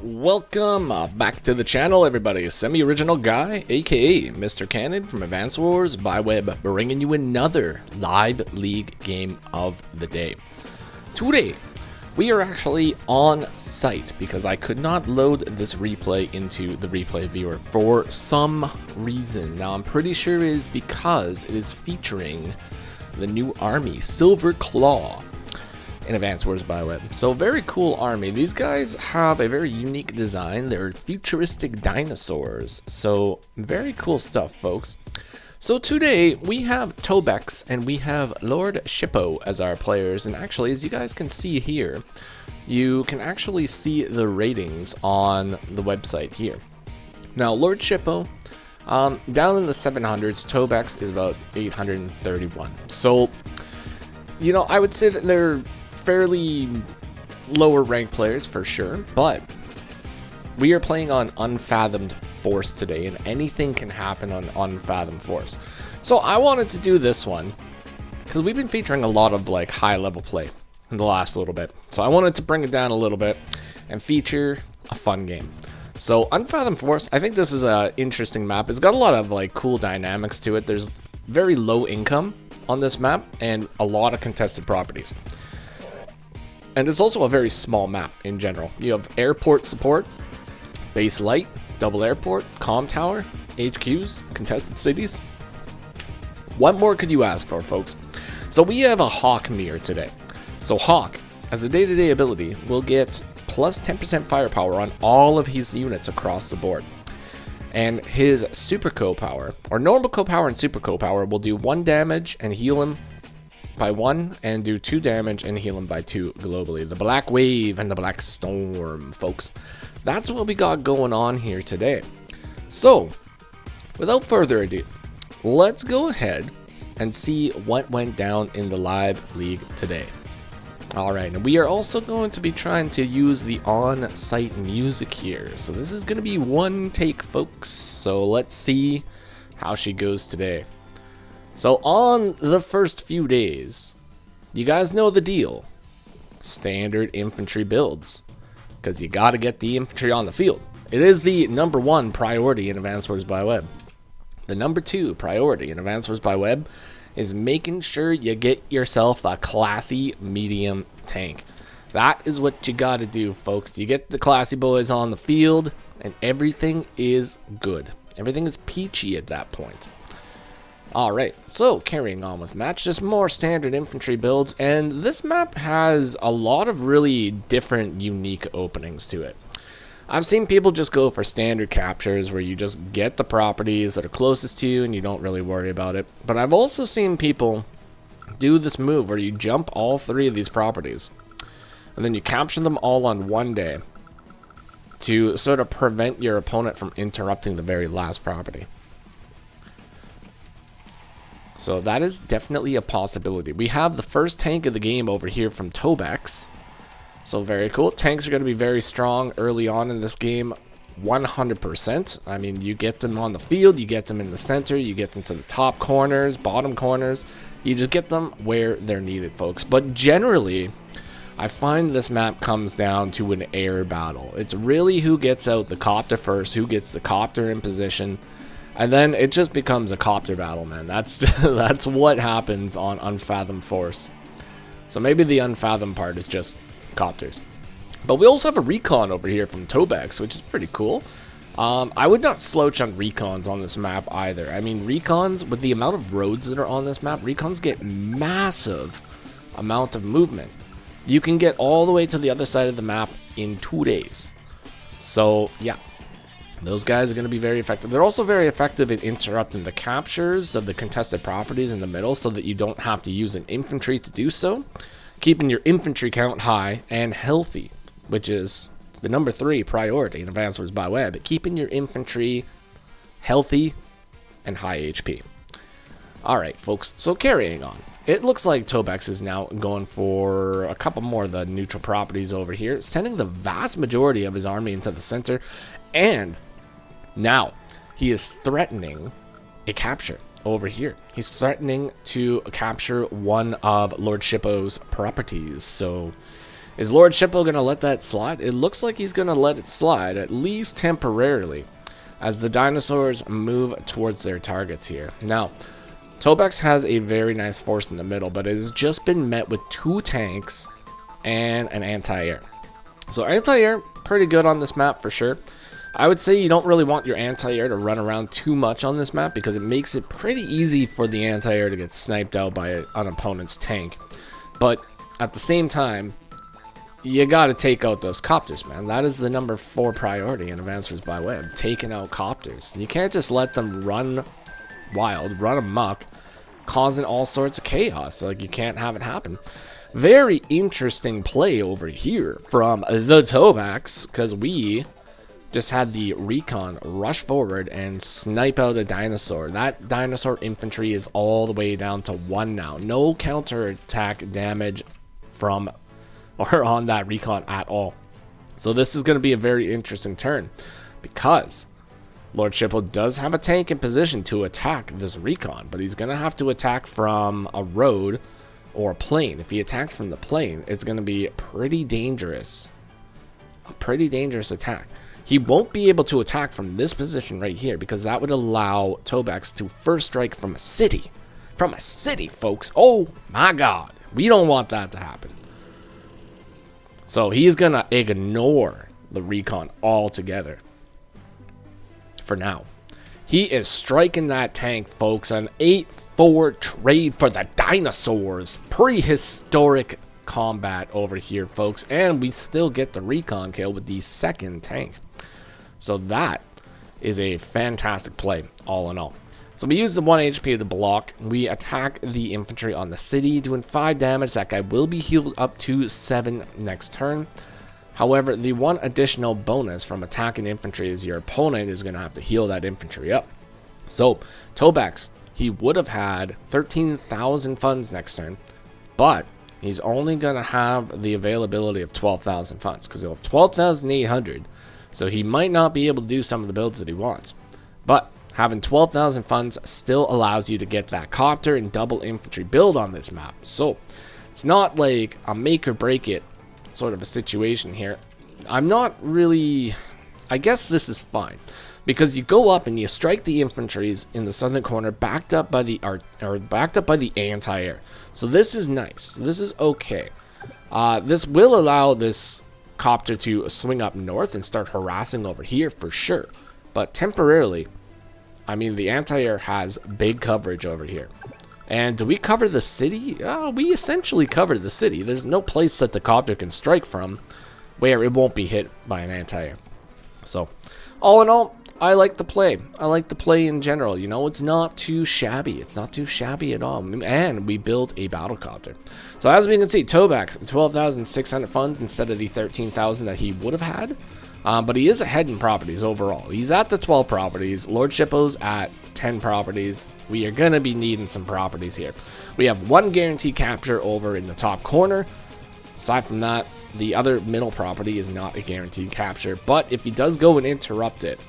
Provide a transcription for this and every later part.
Welcome back to the channel, everybody. Semi-original guy, aka Mr. Cannon from Advance Wars by Web, bringing you another live league game of the day. Today, we are actually on site because I could not load this replay into the replay viewer for some reason. Now, I'm pretty sure it is because it is featuring the new army, Silver Claw, in Advance Wars by Web. So very cool army. These guys have a very unique design. They're futuristic dinosaurs. So very cool stuff, folks. So today we have Tobex and we have Lord Shippo as our players. And actually, as you guys can see here, you can actually see the ratings on the website here. Now, Lord Shippo, down in the 700s, Tobex is about 831. So, you know, I would say that they're fairly lower ranked players for sure, but we are playing on Unfathomed Force today, and anything can happen on Unfathomed Force. So I wanted to do this one because we've been featuring a lot of like high level play in the last little bit. So I wanted to bring it down a little bit and feature a fun game. So Unfathomed Force, I think this is an interesting map. It's got a lot of like cool dynamics to it. There's very low income on this map and a lot of contested properties. And it's also a very small map in general. You have airport support, base light, double airport, comm tower, HQs, contested cities. What more could you ask for, folks? So we have a Hawke mirror today. So Hawke, as a day-to-day ability, will get plus 10% firepower on all of his units across the board. And his super co-power, or normal co-power and super co-power, will do 1 damage and heal him by 1 and do 2 damage and heal him by 2 globally. The Black Wave and the Black Storm, folks. That's what we got going on here today. So, without further ado, let's go ahead and see what went down in the live league today. Alright, and we are also going to be trying to use the on-site music here. So this is going to be one take, folks. So let's see how she goes today. So on the first few days, you guys know the deal. Standard infantry builds, because you got to get the infantry on the field. It is the #1 priority in Advance Wars by Web. The #2 priority in Advance Wars by Web is making sure you get yourself a classy medium tank. That is what you got to do, folks. You get the classy boys on the field, and everything is good. Everything is peachy at that point. Alright, so carrying on with match, just more standard infantry builds, and this map has a lot of really different, unique openings to it. I've seen people just go for standard captures where you just get the properties that are closest to you and you don't really worry about it. But I've also seen people do this move where you jump all 3 of these properties and then you capture them all on one day to sort of prevent your opponent from interrupting the very last property. So that is definitely a possibility. We have the first tank of the game over here from Tobex. So very cool. Tanks are going to be very strong early on in this game. 100%. I mean, you get them on the field, you get them in the center, you get them to the top corners, bottom corners. You just get them where they're needed, folks. But generally, I find this map comes down to an air battle. It's really who gets out the copter first, who gets the copter in position. And then it just becomes a copter battle, man. That's what happens on Unfathomed Force. So maybe the Unfathomed part is just copters. But we also have a recon over here from Tobex, which is pretty cool. I would not slouch on recons on this map either. I mean, recons, with the amount of roads that are on this map, recons get massive amount of movement. You can get all the way to the other side of the map in 2 days. So, yeah. Those guys are going to be very effective. They're also very effective in interrupting the captures of the contested properties in the middle so that you don't have to use an infantry to do so. Keeping your infantry count high and healthy, which is the #3 priority in Advance Wars by Web. Keeping your infantry healthy and high HP. Alright, folks, so carrying on. It looks like Tobex is now going for a couple more of the neutral properties over here, sending the vast majority of his army into the center, and now he is threatening a capture over here. He's threatening to capture one of Lord Shippo's properties. So Is Lord Shippo going to let that slide? It looks like he's going to let it slide, at least temporarily, as the dinosaurs move towards their targets here. Now, Tobex has a very nice force in the middle, but it has just been met with 2 tanks and an anti-air. So anti-air, pretty good on this map for sure. I would say you don't really want your anti-air to run around too much on this map because it makes it pretty easy for the anti-air to get sniped out by an opponent's tank. But at the same time, you gotta take out those copters, man. That is the number 4 priority in Advanced Wars by Web, taking out copters. You can't just let them run wild, run amok, causing all sorts of chaos. Like, you can't have it happen. Very interesting play over here from the Tobex, because we just had the recon rush forward and snipe out a dinosaur. That dinosaur infantry is all the way down to 1 now. No counterattack damage from or on that recon at all. So this is going to be a very interesting turn, because Lord Shippo does have a tank in position to attack this recon, but he's going to have to attack from a road or a plane. If he attacks from the plane, it's going to be pretty dangerous. A pretty dangerous attack. He won't be able to attack from this position right here, because that would allow Tobex to first strike from a city. From a city, folks. Oh my god. We don't want that to happen. So he's going to ignore the recon altogether. For now. He is striking that tank, folks. An 8-4 trade for the dinosaurs. Prehistoric combat over here, folks. And we still get the recon kill with the 2nd tank. So that is a fantastic play, all in all. So we use the 1 HP of the block. We attack the infantry on the city, doing 5 damage. That guy will be healed up to 7 next turn. However, the 1 additional bonus from attacking infantry is your opponent is going to have to heal that infantry up. So, Tobex, he would have had 13,000 funds next turn, but he's only going to have the availability of 12,000 funds, because he'll have 12,800, so he might not be able to do some of the builds that he wants. But having 12,000 funds still allows you to get that copter and double infantry build on this map. So, it's not like a make or break it sort of a situation here. I'm not really... I guess this is fine, because you go up and you strike the infantries in the southern corner, backed up by the anti-air. So this is nice. This is okay. This will allow this copter to swing up north and start harassing over here for sure. But temporarily, I mean, the anti-air has big coverage over here. And do we cover the city? We essentially cover the city. There's no place that the copter can strike from where it won't be hit by an anti-air. So, all in all, I like the play. I like the play in general. You know, it's not too shabby. It's not too shabby at all. And we build a battle copter. So as we can see, Tobex, 12,600 funds instead of the 13,000 that he would have had. But he is ahead in properties overall. He's at the 12 properties. Lord Shippo's at 10 properties. We are going to be needing some properties here. We have 1 guaranteed capture over in the top corner. Aside from that, the other middle property is not a guaranteed capture. But if he does go and interrupt it,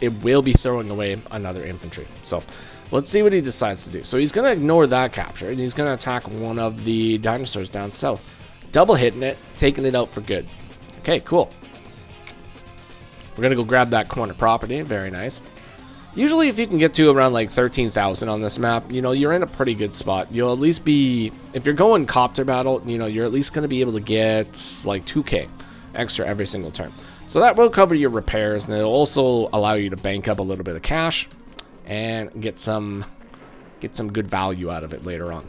it will be throwing away another infantry. So let's see what he decides to do. So he's going to ignore that capture, and he's going to attack one of the dinosaurs down south. Double hitting it, taking it out for good. Okay, cool. We're going to go grab that corner property. Very nice. Usually if you can get to around like 13,000 on this map, you know, you're in a pretty good spot. You'll at least be, if you're going copter battle, you know, you're at least going to be able to get like 2k extra every single turn. So that will cover your repairs, and it'll also allow you to bank up a little bit of cash and get some good value out of it later on.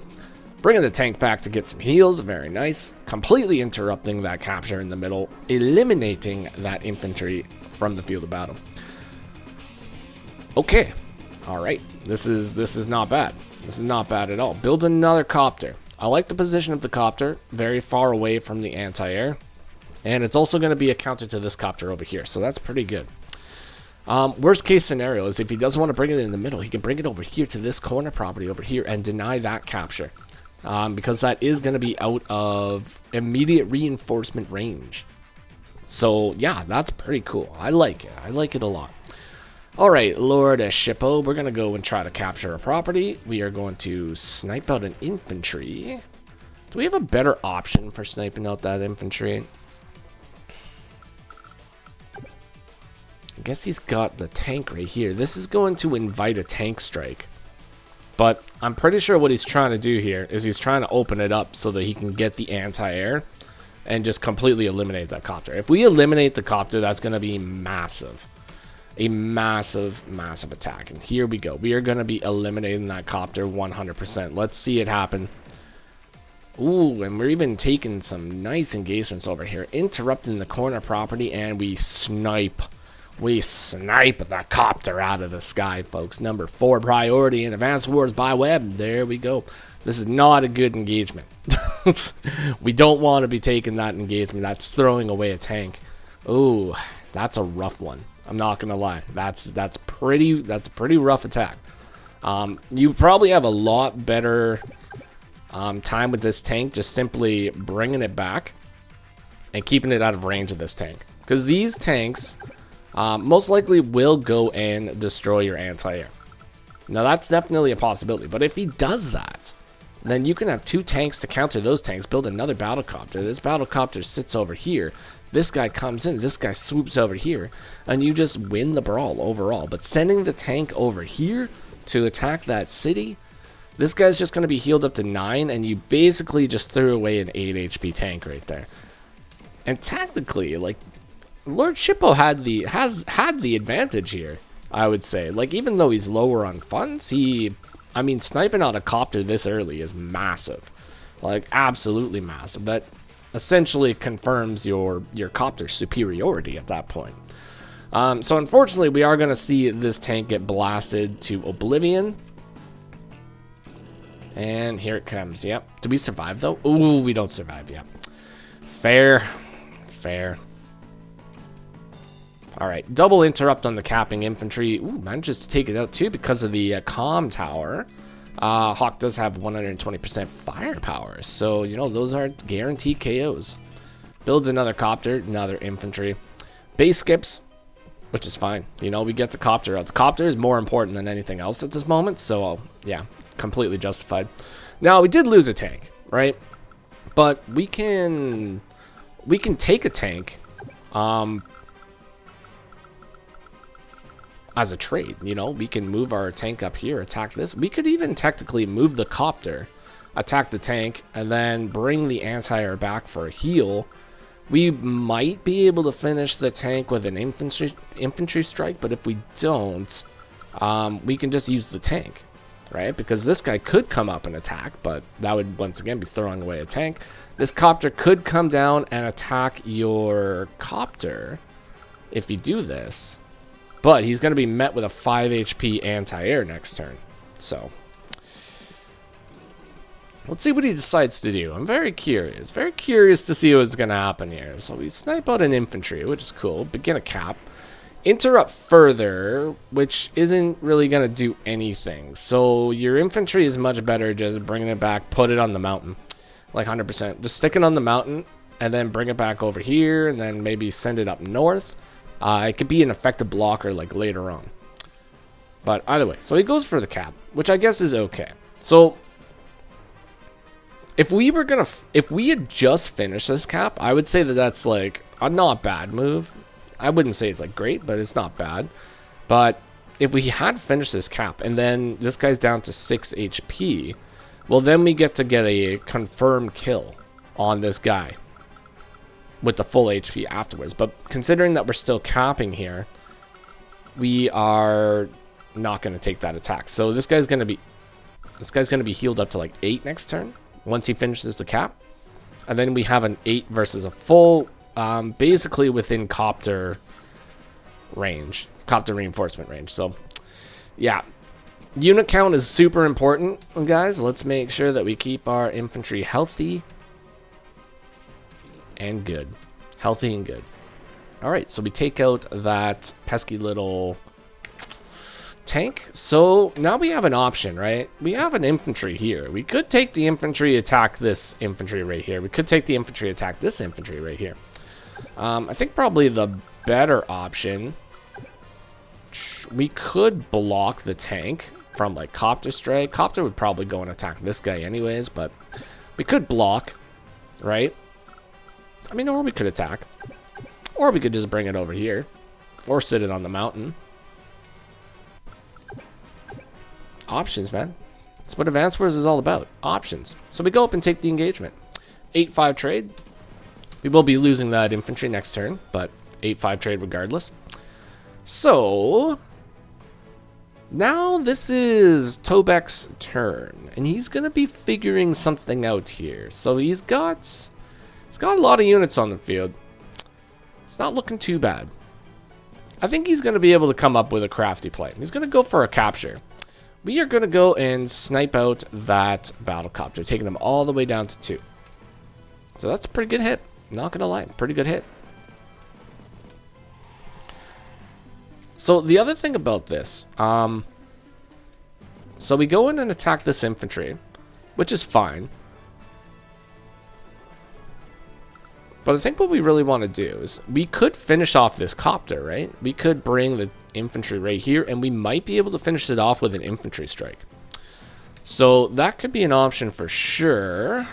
Bringing the tank back to get some heals, very nice. Completely interrupting that capture in the middle, eliminating that infantry from the field of battle. Okay, all right. This is not bad. This is not bad at all. Build another copter. I like the position of the copter, very far away from the anti-air, and it's also going to be a counter to this copter over here, so that's pretty good. Worst case scenario is if he doesn't want to bring it in the middle, he can bring it over here to this corner property over here and deny that capture. Because that is going to be out of immediate reinforcement range. So, yeah, that's pretty cool. I like it. I like it a lot. Alright, Lord Shippo, we're going to go and try to capture a property. We are going to snipe out an infantry. Do we have a better option for sniping out that infantry? I guess he's got the tank right here. This is going to invite a tank strike. But I'm pretty sure what he's trying to do here is he's trying to open it up so that he can get the anti-air and just completely eliminate that copter. If we eliminate the copter, that's going to be massive. A massive, massive attack. And here we go. We are going to be eliminating that copter 100%. Let's see it happen. Ooh, and we're even taking some nice engagements over here. Interrupting the corner property, and we snipe. We snipe the copter out of the sky, folks. Number 4 priority in Advanced Wars by Web. There we go. This is not a good engagement. We don't want to be taking that engagement. That's throwing away a tank. Ooh, that's a rough one. I'm not gonna lie. That's a pretty rough attack. You probably have a lot better time with this tank, just simply bringing it back and keeping it out of range of this tank, because these tanks most likely will go and destroy your anti-air. Now that's definitely a possibility, but if he does that, then you can have 2 tanks to counter those tanks, build another battlecopter. This battlecopter sits over here, this guy comes in, this guy swoops over here, and you just win the brawl overall. But sending the tank over here to attack that city, this guy's just going to be healed up to 9, and you basically just threw away an 8 HP tank right there. And tactically, like, Lord Shippo has had the advantage here, I would say. Like, even though he's lower on funds, I mean, sniping out a copter this early is massive. Like, absolutely massive. That essentially confirms your copter superiority at that point. So unfortunately, we are going to see this tank get blasted to oblivion. And here it comes. Yep. Do we survive, though? Ooh, we don't survive. Yep. Fair. Fair. Alright, double interrupt on the capping infantry. Ooh, manages to take it out too because of the comm tower. Hawke does have 120% firepower, so, you know, those are guaranteed KOs. Builds another copter, another infantry. Base skips, which is fine. You know, we get the copter out. The copter is more important than anything else at this moment, so, yeah, completely justified. Now, we did lose a tank, right? But we can take a tank, as a trade. You know, we can move our tank up here, attack this. We could even technically move the copter, attack the tank, and then bring the anti-air back for a heal. We might be able to finish the tank with an infantry strike, but if we don't, we can just use the tank, right? Because this guy could come up and attack, but that would once again be throwing away a tank. This copter could come down and attack your copter if you do this. But he's going to be met with a 5 HP anti-air next turn. So, let's see what he decides to do. I'm very curious. Very curious to see what's going to happen here. So, we snipe out an infantry, which is cool. Begin a cap. Interrupt further, which isn't really going to do anything. So, your infantry is much better just bringing it back, put it on the mountain. Like 100%. Just stick it on the mountain, and then bring it back over here, and then maybe send it up north. It could be an effective blocker like later on. But either way, so he goes for the cap, which I guess is okay. So if we had just finished this cap, I would say that that's like a not bad move. I wouldn't say it's like great, but it's not bad. But if we had finished this cap and then this guy's down to 6 HP, well, then we get to get a confirmed kill on this guy with the full HP afterwards. But considering that we're still capping here, we are not going to take that attack. So this guy's going to be healed up to like 8 next turn once he finishes the cap. And then we have an 8 versus a full, basically within copter range, copter reinforcement range. So yeah, unit count is super important, guys. Let's make sure that we keep our infantry healthy and good. Healthy and good. Alright, so we take out that pesky little tank. So now we have an option, right? We have an infantry here. We could take the infantry, attack this infantry right here. We could take the infantry, attack this infantry right here. I think probably the better option, we could block the tank from like copter strike. Copter would probably go and attack this guy anyways, but We could block, right? I mean, or we could attack. Or we could just bring it over here. Or sit it on the mountain. Options, man. That's what Advance Wars is all about. Options. So we go up and take the engagement. 8-5 trade. We will be losing that infantry next turn, but 8-5 trade regardless. So now this is Tobex's turn, and he's gonna be figuring something out here. So he's got a lot of units on the field. It's not looking too bad. I think he's gonna be able to come up with a crafty play. He's gonna go for a capture. We are gonna go and snipe out that battlecopter, taking him all the way down to 2. So that's a pretty good hit. Not gonna lie, pretty good hit. So the other thing about this, so we go in and attack this infantry, which is fine. But I think what we really want to do is we could finish off this copter, right? We could bring the infantry right here, and we might be able to finish it off with an infantry strike. So that could be an option for sure.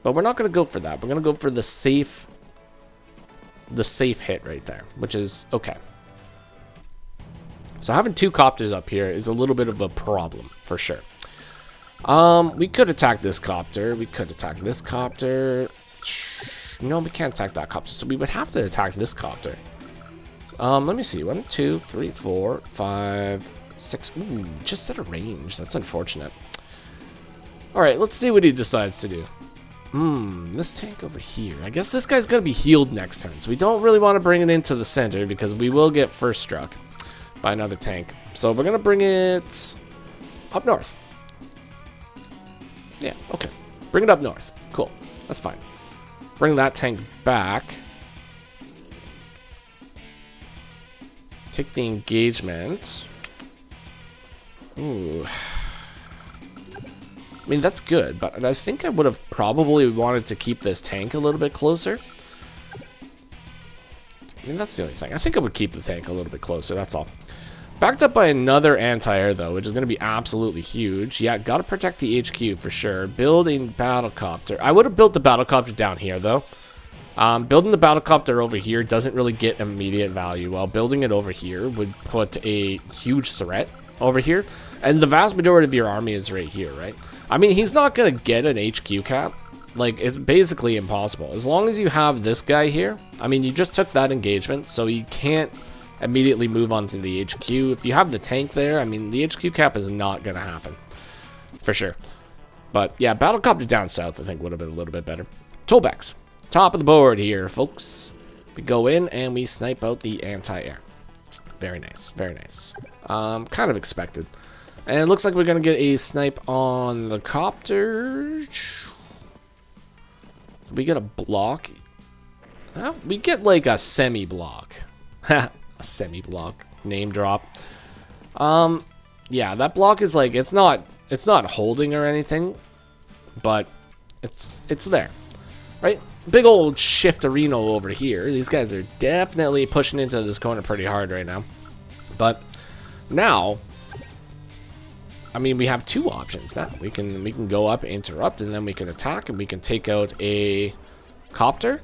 But we're not going to go for that. We're going to go for the safe hit right there, which is okay. So having 2 copters up here is a little bit of a problem, for sure. We could attack this copter. We could attack this copter. No, we can't attack that copter. So we would have to attack this copter. Let me see. 1, 2, 3, 4, 5, 6. Ooh, just out of range. That's unfortunate. Alright, let's see what he decides to do. This tank over here. I guess this guy's going to be healed next turn. So we don't really want to bring it into the center because we will get first struck by another tank. So we're going to bring it up north. Yeah, okay. Bring it up north. Cool. That's fine. Bring that tank back. Take the engagement. Ooh. I mean, that's good, but I think I would have probably wanted to keep this tank a little bit closer. I mean, that's the only thing. I think I would keep the tank a little bit closer, that's all. Backed up by another anti-air, though, which is going to be absolutely huge. Yeah, got to protect the HQ for sure. Building battlecopter. I would have built the battlecopter down here, though. Building the battlecopter over here doesn't really get immediate value, while building it over here would put a huge threat over here. And the vast majority of your army is right here, right? I mean, he's not going to get an HQ cap. Like, it's basically impossible. As long as you have this guy here, I mean, you just took that engagement, so you can't immediately move on to the HQ. If you have the tank there, I mean, the HQ cap is not going to happen. For sure. But, yeah, battlecopter down south, I think, would have been a little bit better. Tobex. Top of the board here, folks. We go in and we snipe out the anti-air. Very nice, very nice. Kind of expected. And it looks like we're going to get a snipe on the copter. We get a block. We get like a semi-block. A semi-block. Name drop. Yeah, that block is like, it's not holding or anything, but it's there. Right? Big old shift-a-reno over here. These guys are definitely pushing into this corner pretty hard right now. But now, I mean, we have 2 options now. We can go up, interrupt, and then we can attack, and we can take out a copter.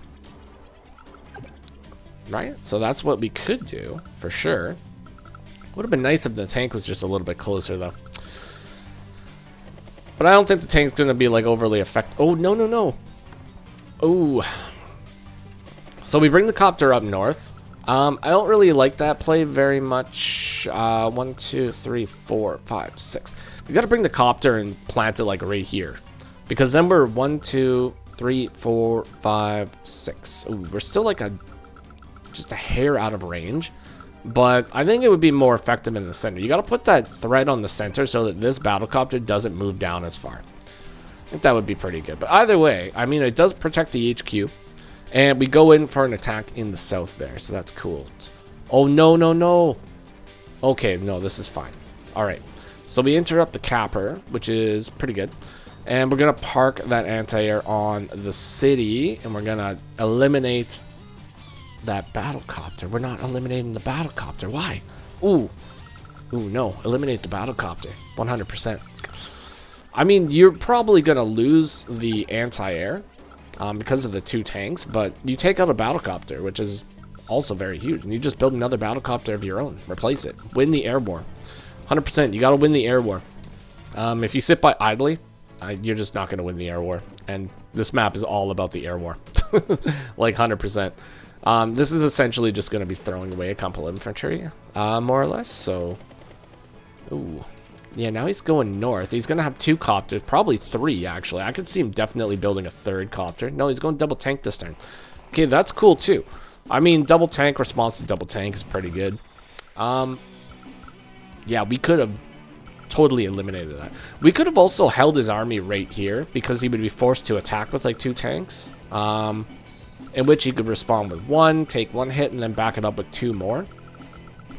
Right? So that's what we could do, for sure. Would have been nice if the tank was just a little bit closer, though. But I don't think the tank's going to be, like, overly effective. Oh, no, no, no. Oh. So we bring the copter up north. I don't really like that play very much. 1, 2, 3, 4, 5, 6. We got to bring the copter and plant it like right here, because then we're 1, 2, 3, 4, 5, 6. Ooh, we're still like just a hair out of range, but I think it would be more effective in the center. You got to put that thread on the center so that this battlecopter doesn't move down as far. I think that would be pretty good. But either way, I mean, it does protect the HQ. And we go in for an attack in the south there, so that's cool. Oh, no, no, no. Okay, no, this is fine. All right, so we interrupt the capper, which is pretty good. And we're going to park that anti-air on the city, and we're going to eliminate that battlecopter. We're not eliminating the battlecopter. Why? Ooh. Ooh, no. Eliminate the battlecopter. 100%. I mean, you're probably going to lose the anti-air because of the 2 tanks, but you take out a battlecopter, which is also very huge, and you just build another battlecopter of your own. Replace it. Win the air war. 100%. You got to win the air war. If you sit by idly, you're just not going to win the air war. And this map is all about the air war. Like 100%. This is essentially just going to be throwing away a couple infantry, more or less. So, ooh. Yeah, now he's going north. He's going to have 2 copters, probably 3, actually. I could see him definitely building a 3rd copter. No, he's going double tank this turn. Okay, that's cool, too. I mean, double tank response to double tank is pretty good. Yeah, we could have totally eliminated that. We could have also held his army right here because he would be forced to attack with like 2 tanks. In which he could respond with 1, take 1 hit, and then back it up with 2 more.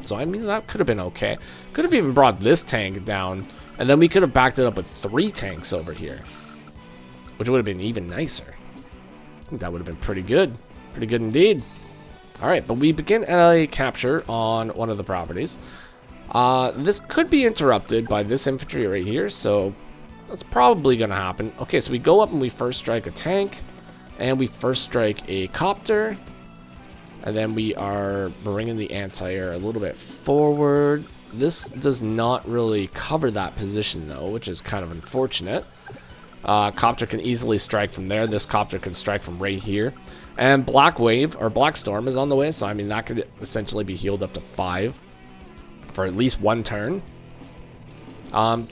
So, I mean, that could have been okay. Could have even brought this tank down, and then we could have backed it up with 3 tanks over here. Which would have been even nicer. I think that would have been pretty good. Pretty good indeed. Alright, but we begin a capture on one of the properties. This could be interrupted by this infantry right here, so that's probably going to happen. Okay, so we go up and we first strike a tank, and we first strike a copter. And then we are bringing the anti-air a little bit forward. This does not really cover that position, though, which is kind of unfortunate. Copter can easily strike from there. This copter can strike from right here. And Black Wave, or Black Storm, is on the way. So, I mean, that could essentially be healed up to 5 for at least 1 turn.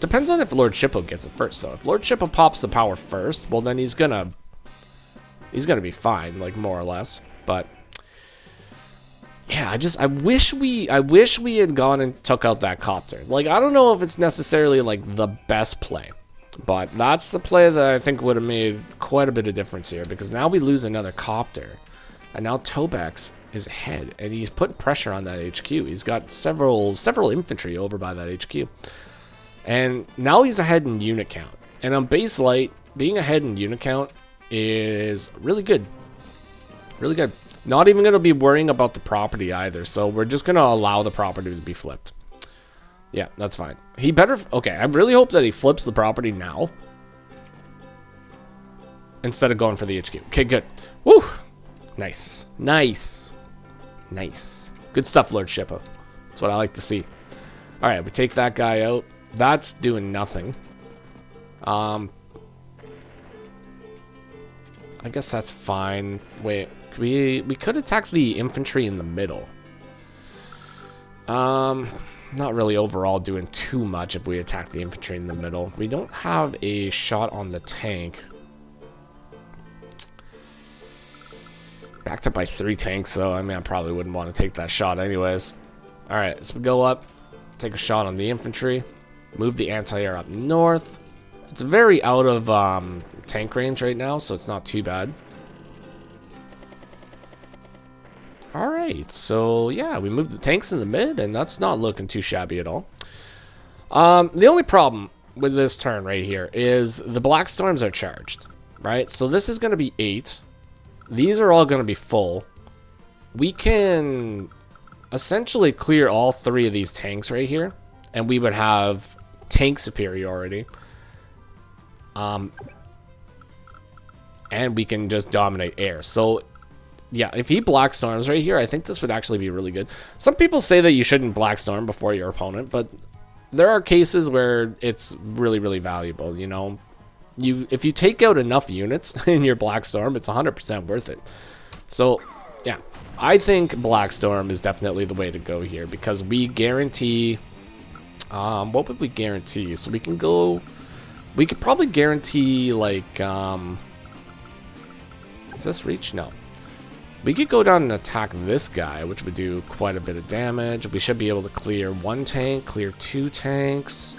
Depends on if Lord Shippo gets it first, though. If Lord Shippo pops the power first, well, then he's gonna be fine, like, more or less. But yeah, I wish we had gone and took out that copter. Like, I don't know if it's necessarily like the best play, but that's the play that I think would have made quite a bit of difference here, because now we lose another copter, and now Tobex is ahead, and he's putting pressure on that HQ. He's got several infantry over by that HQ, and now he's ahead in unit count. And on base light, being ahead in unit count is really good, really good. Not even going to be worrying about the property either, so we're just going to allow the property to be flipped. Yeah, that's fine. He better... Okay, I really hope that he flips the property now, instead of going for the HQ. Okay, good. Woo! Nice. Nice. Nice. Good stuff, Lord Shippo. That's what I like to see. Alright, we take that guy out. That's doing nothing. I guess that's fine. Wait... We could attack the infantry in the middle. Not really overall doing too much if we attack the infantry in the middle. We don't have a shot on the tank. Backed up by 3 tanks, so I mean, I probably wouldn't want to take that shot anyways. Alright, so we go up, take a shot on the infantry, move the anti-air up north. It's very out of tank range right now, so it's not too bad. Alright, so yeah, we moved the tanks in the mid, and that's not looking too shabby at all. The only problem with this turn right here is the Black Storms are charged, right? So this is going to be 8. These are all going to be full. We can essentially clear all 3 of these tanks right here, and we would have tank superiority. And we can just dominate air. So yeah, if he Black Storms right here, I think this would actually be really good. Some people say that you shouldn't Black Storm before your opponent, but there are cases where it's really, really valuable, you know. If you take out enough units in your Black Storm, it's 100% worth it. So, yeah, I think Black Storm is definitely the way to go here, because we guarantee... what would we guarantee? So we can go... We could probably guarantee, like... Is this reach? No. We could go down and attack this guy, which would do quite a bit of damage. We should be able to clear 1 tank, clear 2 tanks.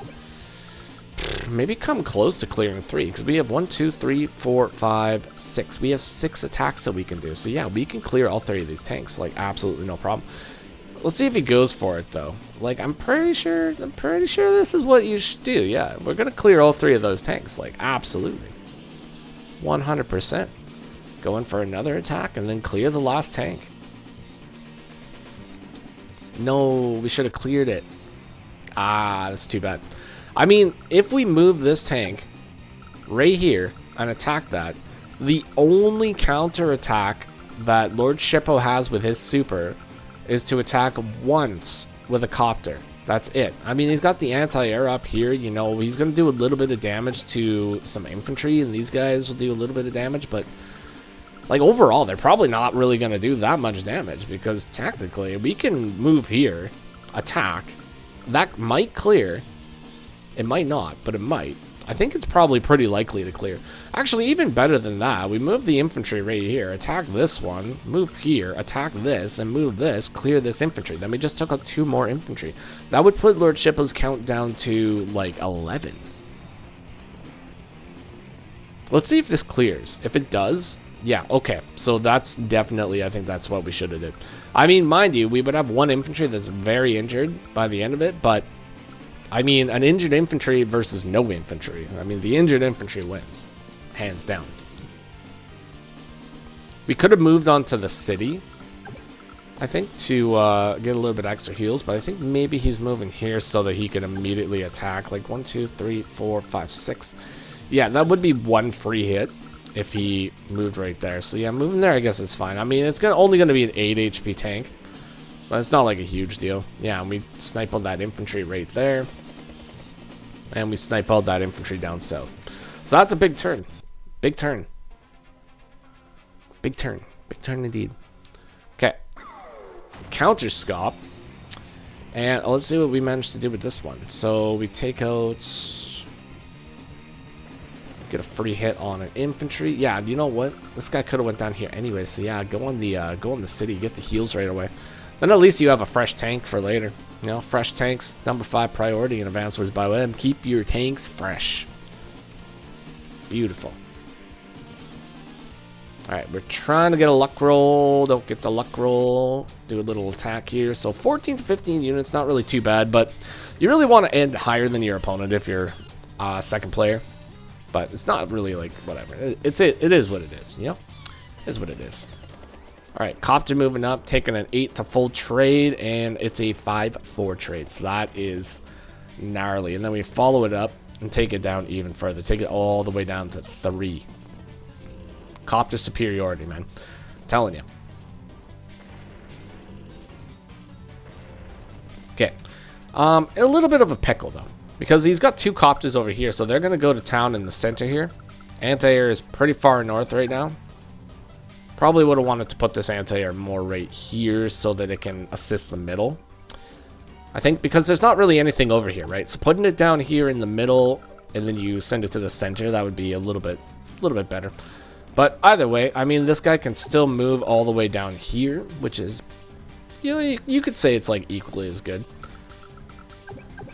Maybe come close to clearing 3, because we have 1, 2, 3, 4, 5, 6. We have 6 attacks that we can do. So yeah, we can clear all 3 of these tanks, like absolutely no problem. Let's see if he goes for it though. Like I'm pretty sure this is what you should do. Yeah, we're gonna clear all 3 of those tanks, like absolutely, 100%. Go in for another attack and then clear the last tank. No, we should have cleared it. Ah, that's too bad. I mean, if we move this tank right here and attack that, the only counter attack that Lord Shippo has with his super is to attack once with a copter. That's it. I mean, he's got the anti-air up here, you know, he's going to do a little bit of damage to some infantry, and these guys will do a little bit of damage, but like overall, they're probably not really going to do that much damage, because tactically, we can move here, attack, that might clear, it might not, but it might. I think it's probably pretty likely to clear. Actually, even better than that, we move the infantry right here, attack this one, move here, attack this, then move this, clear this infantry. Then we just took out 2 more infantry. That would put Lord Shippo's count down to like 11. Let's see if this clears. If it does, yeah, okay. So that's definitely, I think that's what we should have did. I mean, mind you, we would have 1 infantry that's very injured by the end of it, but I mean, an injured infantry versus no infantry. I mean, the injured infantry wins. Hands down. We could have moved on to the city, I think, to get a little bit extra heals. But I think maybe he's moving here so that he can immediately attack. Like 1, 2, 3, 4, 5, 6. Yeah, that would be 1 free hit if he moved right there. So yeah, moving there, I guess it's fine. I mean, it's only going to be an 8 HP tank. But it's not like a huge deal. Yeah, and we snipe on that infantry right there. And we snipe all that infantry down south. So that's a big turn. Big turn. Big turn. Big turn indeed. Okay. Counter scop. And let's see what we managed to do with this one. So we take out... Get a free hit on an infantry. Yeah, you know what? This guy could have went down here anyway. So yeah, go on the city. Get the heals right away. Then at least you have a fresh tank for later. You know, fresh tanks, number 5 priority in Advanced Wars by Web. Keep your tanks fresh. Beautiful. Alright, we're trying to get a luck roll. Don't get the luck roll. Do a little attack here. So 14 to 15 units, not really too bad, but you really want to end higher than your opponent if you're second player. But it's not really like, whatever. It is what it is, you know? It is what it is. Alright, copter moving up, taking an 8 to full trade, and it's a 5-4 trade. So that is gnarly. And then we follow it up and take it down even further. Take it all the way down to 3. Copter superiority, man. I'm telling you. Okay. A little bit of a pickle, though. Because he's got 2 copters over here, so they're going to go to town in the center here. Anti-air is pretty far north right now. Probably would have wanted to put this anti-air more right here so that it can assist the middle. I think because there's not really anything over here, right? So putting it down here in the middle and then you send it to the center, that would be a little bit better. But either way, I mean, this guy can still move all the way down here, which is, you know, you could say it's like equally as good.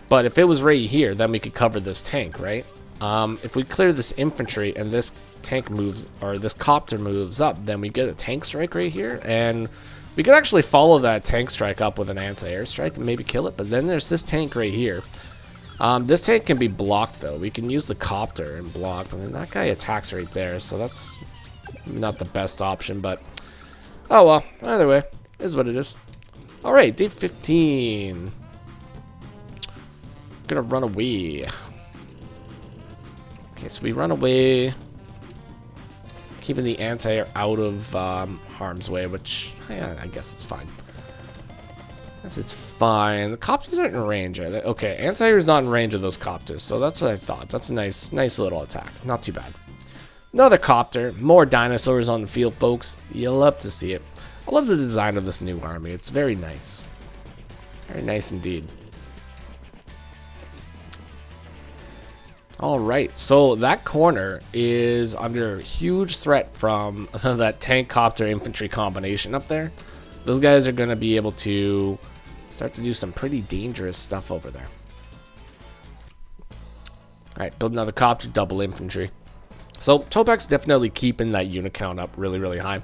But if it was right here, then we could cover this tank, right? If we clear this infantry and this tank moves, or this copter moves up, then we get a tank strike right here, and we could actually follow that tank strike up with an anti-air strike and maybe kill it. But then there's this tank right here. This tank can be blocked though. We can use the copter and block, but then that guy attacks right there, so that's not the best option. But oh well, either way, is what it is. All right, day 15. Gonna run away. Okay, so we run away, keeping the anti-air out of harm's way, which yeah, I guess it's fine. I guess it's fine. The copters aren't in range, are they? Okay, anti-air is not in range of those copters, so that's what I thought. That's a nice little attack. Not too bad. Another copter. More dinosaurs on the field, folks. You'll love to see it. I love the design of this new army. It's very nice. Very nice indeed. Alright, so that corner is under huge threat from that tank copter infantry combination up there. Those guys are going to be able to start to do some pretty dangerous stuff over there. Alright, build another copter, double infantry. So Tobex definitely keeping that unit count up really, really high.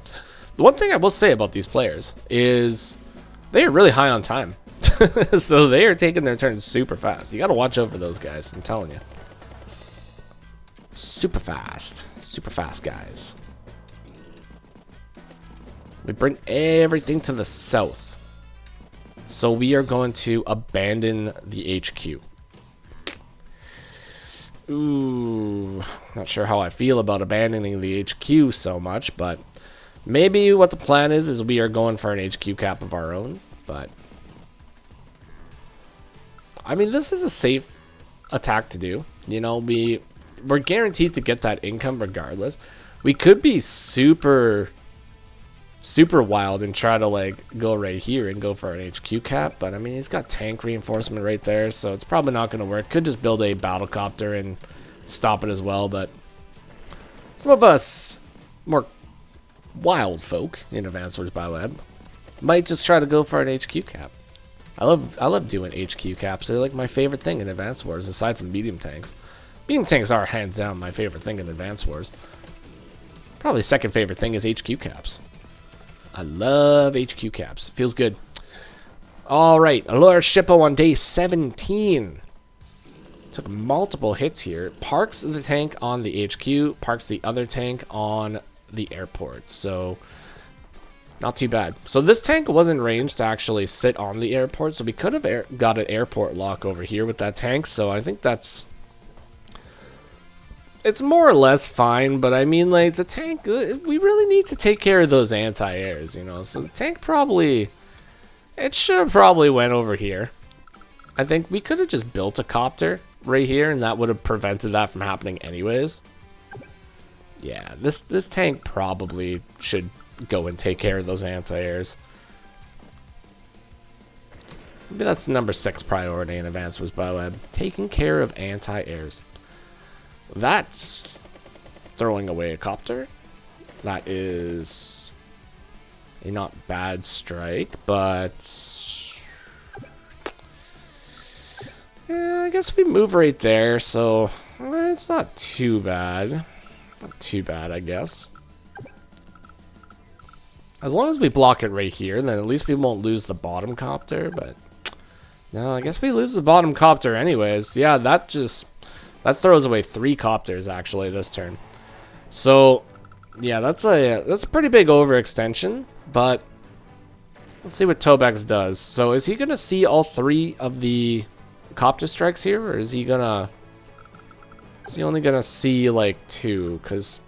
The one thing I will say about these players is they are really high on time. So they are taking their turns super fast. You got to watch over those guys, I'm telling you. Super fast guys. We bring everything to the south, so we are going to abandon the HQ. Ooh, not sure how I feel about abandoning the HQ so much, but maybe what the plan is we are going for an HQ cap of our own, but I mean, this is a safe attack to do. You know, we're guaranteed to get that income regardless. We could be super wild and try to like go right here and go for an HQ cap, but I mean, he's got tank reinforcement right there, so it's probably not going to work. Could just build a battlecopter and stop it as well, but some of us more wild folk in Advanced Wars by Web might just try to go for an HQ cap. I love doing HQ caps. They're like my favorite thing in Advanced Wars, aside from medium tanks. Medium tanks are hands down my favorite thing in Advanced Wars. Probably second favorite thing is HQ caps. I love HQ caps. Feels good. Alright, another Shippo on day 17. Took multiple hits here. Parks the tank on the HQ, parks the other tank on the airport. So, not too bad. So this tank wasn't ranged to actually sit on the airport, so we could have got an airport lock over here with that tank, so I think that's... It's more or less fine, but I mean, like, the tank, we really need to take care of those anti-airs, you know, so the tank probably, it should have probably went over here. I think we could have just built a copter right here, and that would have prevented that from happening anyways. Yeah, this tank probably should go and take care of those anti-airs. Maybe that's the number 6 priority in Advanced Wars by Web, taking care of anti-airs. That's throwing away a copter. That is a not bad strike, but I guess we move right there, so it's not too bad. Not too bad, I guess. As long as we block it right here, then at least we won't lose the bottom copter, but no, I guess we lose the bottom copter anyways. Yeah, that throws away 3 copters actually this turn. So yeah, that's a pretty big overextension, but let's see what Tobex does. So is he gonna see all 3 of the copter strikes here, or is he only gonna see like 2? Because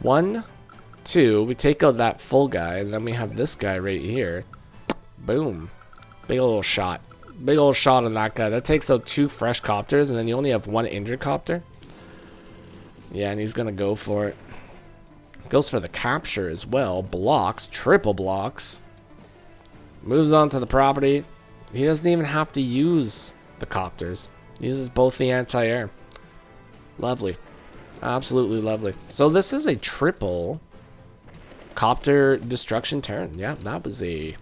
1, 2, we take out that full guy, and then we have this guy right here. Boom. Big old shot. Big old shot on that guy. That takes out 2 fresh copters, and then you only have 1 injured copter. Yeah, and he's gonna go for it. Goes for the capture as well. Blocks, triple blocks. Moves on to the property. He doesn't even have to use the copters. He uses both the anti-air. Lovely. Absolutely lovely. So this is a triple copter destruction turn. Yeah, that was a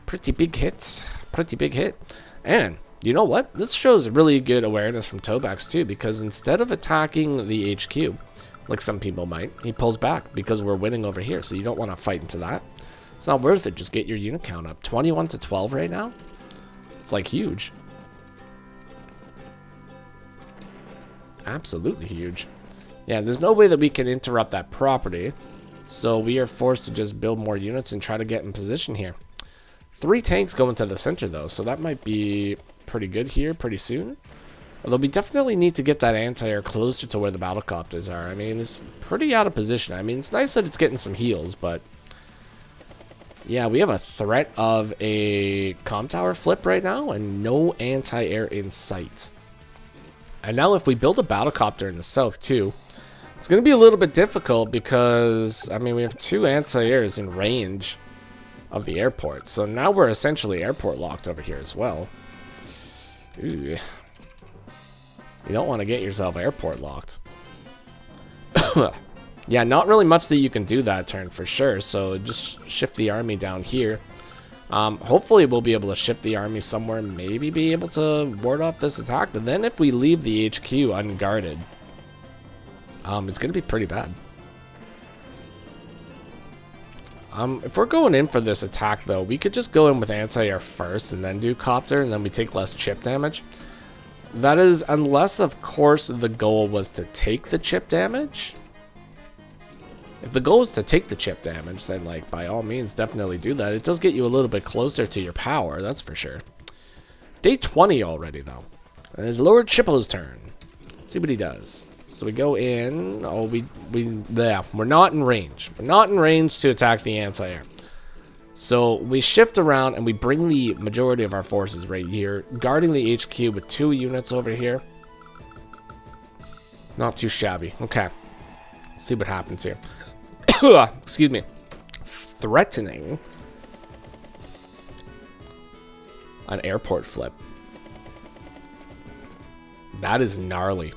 pretty big hit. Pretty big hit. And you know what? This shows really good awareness from Tobex too, because instead of attacking the HQ, like some people might, he pulls back because we're winning over here, so you don't want to fight into that. It's not worth it. Just get your unit count up. 21 to 12 right now. It's like huge. Absolutely huge. Yeah, there's no way that we can interrupt that property, so we are forced to just build more units and try to get in position here. 3 tanks go into the center though, so that might be pretty good here pretty soon. Although we definitely need to get that anti-air closer to where the battlecopters are. I mean, it's pretty out of position. I mean, it's nice that it's getting some heals, but yeah, we have a threat of a comm tower flip right now and no anti-air in sight. And now if we build a battlecopter in the south too, it's going to be a little bit difficult because, I mean, we have 2 anti-airs in range of the airport. So now we're essentially airport locked over here as well. Ooh. You don't want to get yourself airport locked. Yeah, not really much that you can do that turn for sure. So just shift the army down here. Hopefully we'll be able to ship the army somewhere, maybe be able to ward off this attack. But then if we leave the HQ unguarded, it's going to be pretty bad. If we're going in for this attack, though, we could just go in with anti-air first and then do copter, and then we take less chip damage. That is, unless, of course, the goal was to take the chip damage. If the goal is to take the chip damage, then, like, by all means, definitely do that. It does get you a little bit closer to your power, that's for sure. Day 20 already, though. And it's Lord Shippo's turn. Let's see what he does. So we go in. Oh, we're not in range. We're not in range to attack the anti-air. So we shift around and we bring the majority of our forces right here, guarding the HQ with 2 units over here. Not too shabby. Okay. Let's see what happens here. Excuse me. Threatening an airport flip. That is gnarly.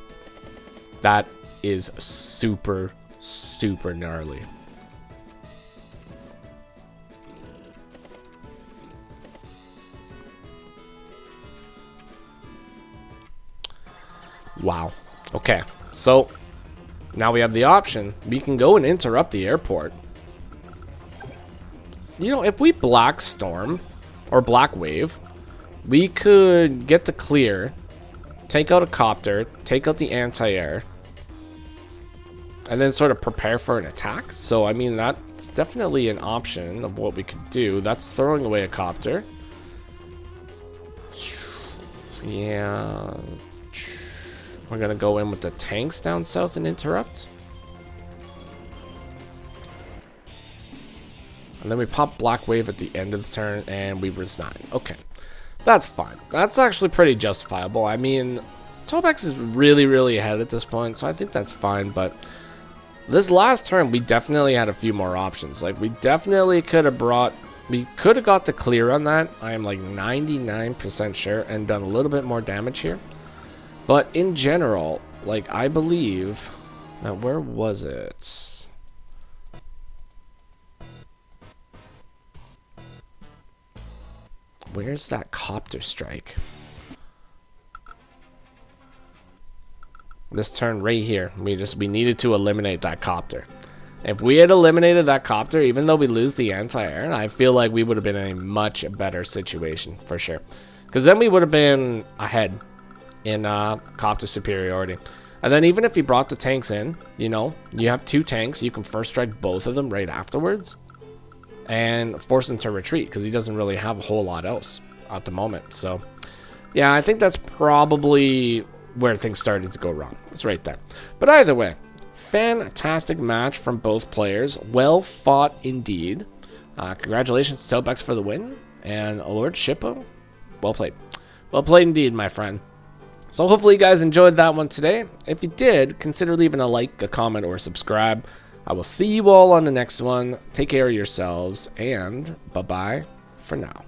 That is super, super gnarly. Wow. Okay. So now we have the option. We can go and interrupt the airport. You know, if we Black Storm or Black Wave, we could get the clear, take out a copter, take out the anti-air, and then sort of prepare for an attack. So, I mean, that's definitely an option of what we could do. That's throwing away a copter. Yeah. We're going to go in with the tanks down south and interrupt. And then we pop Black Wave at the end of the turn and we resign. Okay. That's fine. That's actually pretty justifiable. I mean, Tobex is really, really ahead at this point, so I think that's fine. But this last turn, we definitely had a few more options. Like, we definitely could have got the clear on that. I am like 99% sure, and done a little bit more damage here. But in general, like, I believe that, where was it? Where's that copter strike? This turn right here, we needed to eliminate that copter. If we had eliminated that copter, even though we lose the anti-air, I feel like we would have been in a much better situation for sure. Because then we would have been ahead in copter superiority. And then even if you brought the tanks in, you know, you have 2 tanks, you can first strike both of them right afterwards and force him to retreat, because he doesn't really have a whole lot else at the moment. So yeah, I think that's probably where things started to go wrong. It's right there. But either way, fantastic match from both players. Well fought indeed. Congratulations to Tobex for the win, and Lord Shippo, well played. Well played indeed, my friend. So hopefully you guys enjoyed that one today. If you did, consider leaving a like, a comment, or subscribe. I will see you all on the next one. Take care of yourselves, and bye-bye for now.